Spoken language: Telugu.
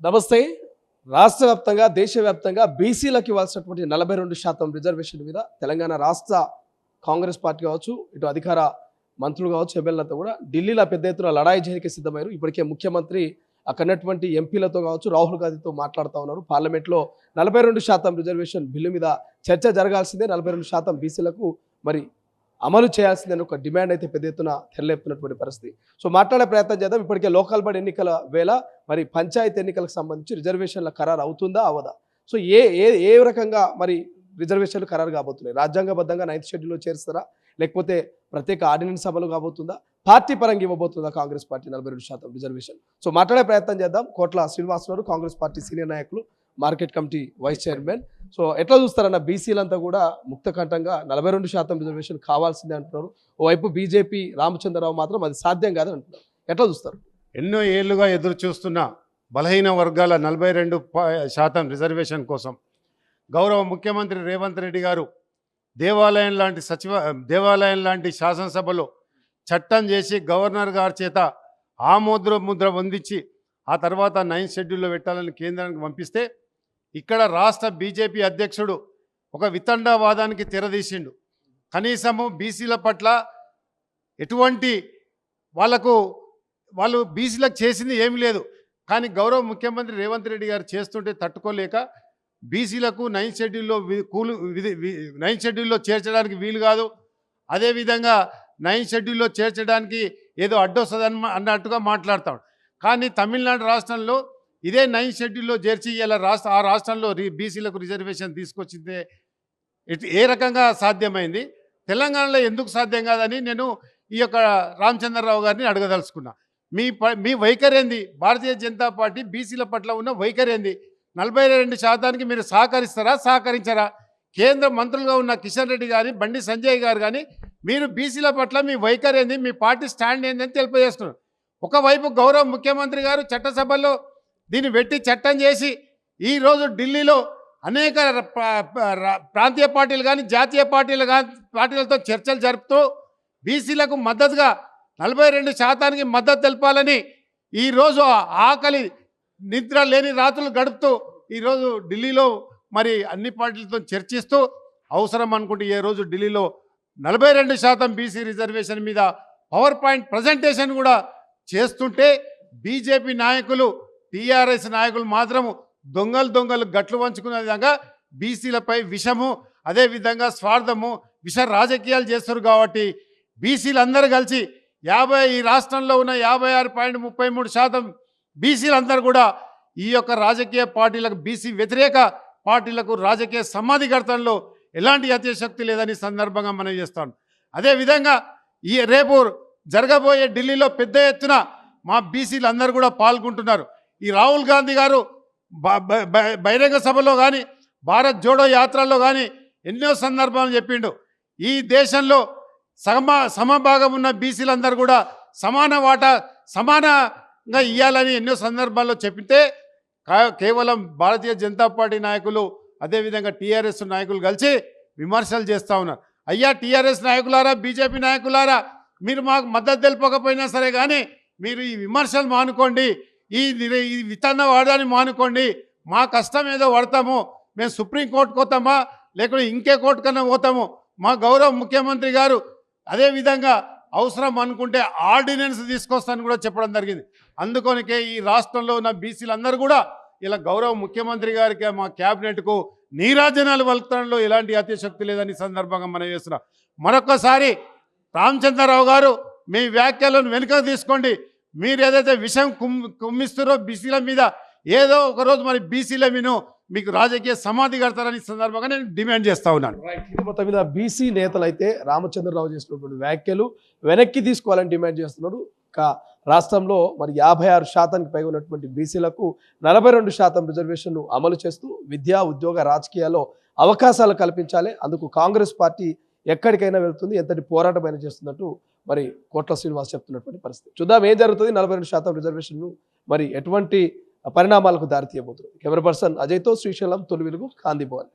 నమస్తే. రాష్ట్ర వ్యాప్తంగా దేశవ్యాప్తంగా బీసీలకు ఇవ్వాల్సినటువంటి 42% రిజర్వేషన్ మీద తెలంగాణ రాష్ట్ర కాంగ్రెస్ పార్టీ కావచ్చు, ఇటు అధికార మంత్రులు కావచ్చు, ఎమ్మెల్యేలతో కూడా ఢిల్లీలో పెద్ద ఎత్తున లడాయి చేయడానికి సిద్ధమయ్యారు. ఇప్పటికే ముఖ్యమంత్రి అక్కడటువంటి ఎంపీలతో కావచ్చు, రాహుల్ గాంధీతో మాట్లాడుతూ ఉన్నారు. పార్లమెంట్లో 42% రిజర్వేషన్ బిల్లు మీద చర్చ జరగాల్సిందే, 42% బీసీలకు మరి అమలు చేయాల్సిందని ఒక డిమాండ్ అయితే పెద్ద ఎత్తున తెరలేపుతున్నటువంటి పరిస్థితి. సో మాట్లాడే ప్రయత్నం చేద్దాం. ఇప్పటికే లోకల్ బాడీ ఎన్నికల వేళ మరి పంచాయతీ ఎన్నికలకు సంబంధించి రిజర్వేషన్ల ఖరారు అవుతుందా అవదా? సో ఏ ఏ ఏ రకంగా మరి రిజర్వేషన్లు ఖరారు కాబోతున్నాయి? రాజ్యాంగబద్ధంగా 9th షెడ్యూల్లో చేరుస్తారా, లేకపోతే ప్రత్యేక ఆర్డినెన్స్ అమలు కాబోతుందా? పార్టీ పరంగా ఇవ్వబోతుందా కాంగ్రెస్ పార్టీ 42% రిజర్వేషన్? సో మాట్లాడే ప్రయత్నం చేద్దాం. కోట్ల శ్రీనివాసరావు కాంగ్రెస్ పార్టీ సీనియర్ నాయకులు, market committee vice chairman. So ఎట్లా చూస్తారన్న బీసీలంతా కూడా ముక్తకంఠంగా 42% రిజర్వేషన్ కావాల్సిందే అంటున్నారు. ఓవైపు బీజేపీ రామచంద్రరావు మాత్రం అది సాధ్యం కాదని అంటున్నారు. ఎట్లా చూస్తారు? ఎన్నో ఏళ్లుగా ఎదురు చూస్తున్న బలహీన వర్గాల 42% రిజర్వేషన్ కోసం గౌరవ ముఖ్యమంత్రి రేవంత్ రెడ్డి గారు దేవాలయం లాంటి శాసనసభలో చట్టం చేసి గవర్నర్ గారి చేత ముద్ర పొందించి ఆ తర్వాత 9th షెడ్యూల్లో పెట్టాలని కేంద్రానికి పంపిస్తే ఇక్కడ రాష్ట్ర బీజేపీ అధ్యక్షుడు ఒక వితండవాదానికి తెరదీసిండు. కనీసము బీసీల పట్ల ఎటువంటి వాళ్ళు బీసీలకు చేసింది ఏమీ లేదు. కానీ గౌరవ ముఖ్యమంత్రి రేవంత్ రెడ్డి గారు చేస్తుంటే తట్టుకోలేక బీసీలకు 9th షెడ్యూల్లో చేర్చడానికి వీలు కాదు, అదేవిధంగా 9th షెడ్యూల్లో చేర్చడానికి ఏదో అడ్డొస్తుందని అన్నట్టుగా మాట్లాడతాడు. కానీ తమిళనాడు రాష్ట్రంలో ఇదే 9th షెడ్యూల్లో చేర్చి ఇలా ఆ రాష్ట్రంలో బీసీలకు రిజర్వేషన్ తీసుకొచ్చిందే ఏ రకంగా సాధ్యమైంది? తెలంగాణలో ఎందుకు సాధ్యం కాదని నేను ఈ యొక్క రామచంద్రరావు గారిని అడగదలుచుకున్నా. మీ వైఖరి ఏంది? భారతీయ జనతా పార్టీ బీసీల పట్ల ఉన్న వైఖరి ఏంది? 42% మీరు సహకరిస్తారా, సహకరించరా? కేంద్ర మంత్రులుగా ఉన్న కిషన్ రెడ్డి గారి, బండి సంజయ్ గారు కానీ మీరు బీసీల పట్ల మీ వైఖరి ఏంది, మీ పార్టీ స్టాండ్ ఏందని తెలియజేస్తున్నారు. ఒకవైపు గౌరవ ముఖ్యమంత్రి గారు చట్టసభలో దీన్ని పెట్టి చట్టం చేసి ఈరోజు ఢిల్లీలో అనేక ప్రాంతీయ పార్టీలు కానీ జాతీయ పార్టీలతో చర్చలు జరుపుతూ బీసీలకు మద్దతుగా 42% మద్దతు తెలపాలని ఈరోజు ఆకలి నిద్ర లేని రాత్రులు గడుపుతూ ఈరోజు ఢిల్లీలో మరి అన్ని పార్టీలతో చర్చిస్తూ అవసరం అనుకుంటే ఏ రోజు ఢిల్లీలో 42% బీసీ రిజర్వేషన్ మీద పవర్ పాయింట్ ప్రజెంటేషన్ కూడా చేస్తుంటే బీజేపీ నాయకులు, టీఆర్ఎస్ నాయకులు మాత్రము దొంగలు గట్లు వంచుకునే విధంగా బీసీలపై విషము, అదేవిధంగా స్వార్థము, విష రాజకీయాలు చేస్తారు. కాబట్టి బీసీలందరూ కలిసి ఈ రాష్ట్రంలో ఉన్న 56.33% బీసీలందరూ కూడా ఈ యొక్క రాజకీయ పార్టీలకు, బీసీ వ్యతిరేక పార్టీలకు రాజకీయ సమాధి కడతంలో ఎలాంటి అత్యశక్తి లేదని సందర్భంగా మనం చేస్తాం. అదేవిధంగా రేపు జరగబోయే ఢిల్లీలో పెద్ద ఎత్తున మా బీసీలందరూ కూడా పాల్గొంటున్నారు. ఈ రాహుల్ గాంధీ గారు బహిరంగ సభలో కానీ, భారత్ జోడో యాత్రల్లో కానీ ఎన్నో సందర్భాలు చెప్పిండు. ఈ దేశంలో సమభాగం ఉన్న బీసీలందరూ కూడా సమానంగా ఇవ్వాలని ఎన్నో సందర్భాల్లో చెప్పితే కేవలం భారతీయ జనతా పార్టీ నాయకులు, అదేవిధంగా టీఆర్ఎస్ నాయకులు కలిసి విమర్శలు చేస్తూ ఉన్నారు. అయ్యా టీఆర్ఎస్ నాయకులారా, బీజేపీ నాయకులారా, మీరు మాకు మద్దతు తెలిపకపోయినా సరే కానీ మీరు ఈ విమర్శలు మానుకోండి, ఈ విత్తన వాడాన్ని మానుకోండి. మా కష్టం ఏదో పడతాము, మేము సుప్రీంకోర్టుకు పోతామా, లేకుంటే ఇంకే కోర్టు కన్నా పోతాము. మా గౌరవ ముఖ్యమంత్రి గారు అదేవిధంగా అవసరం అనుకుంటే ఆర్డినెన్స్ తీసుకొస్తానని కూడా చెప్పడం జరిగింది. అందుకొనికే ఈ రాష్ట్రంలో ఉన్న బీసీలందరూ కూడా ఇలా గౌరవ ముఖ్యమంత్రి గారికి, మా క్యాబినెట్కు నీరాజనాలు వలకడంలో ఎలాంటి అతిశక్తి లేదని సందర్భంగా మనం చేస్తున్నాం. మరొకసారి రామచంద్రరావు గారు, మీ వ్యాఖ్యలను వెనుకకు తీసుకోండి. మీరు ఏదైతే విషయం కుమ్మిస్తారో బీసీల మీద, ఏదో ఒకరోజు మరి బీసీల మీద మీకు రాజకీయ సమాధి కడతారని సందర్భంగా నేను డిమాండ్ చేస్తా ఉన్నాను. మొత్తం మీద బీసీ నేతలు అయితే రామచంద్రరావు చేసినటువంటి వ్యాఖ్యలు వెనక్కి తీసుకోవాలని డిమాండ్ చేస్తున్నారు. రాష్ట్రంలో మరి 56% పైగా ఉన్నటువంటి బీసీలకు 42% రిజర్వేషన్ను అమలు చేస్తూ విద్యా, ఉద్యోగ, రాజకీయాల్లో అవకాశాలు కల్పించాలి. అందుకు కాంగ్రెస్ పార్టీ ఎక్కడికైనా వెళ్తుంది, ఎంతటి పోరాటమైనా చేస్తున్నట్టు మరి కోట్ల శ్రీనివాస్ చెప్తున్నటువంటి పరిస్థితి. చూద్దాం ఏం జరుగుతుంది. 42% రిజర్వేషన్ను మరి ఎటువంటి పరిణామాలకు దారితీయబోతుంది. కెమెరా పర్సన్ అజయ్తో శ్రీశైలం, తొలి వెలుగు, గాంధీ భవన్.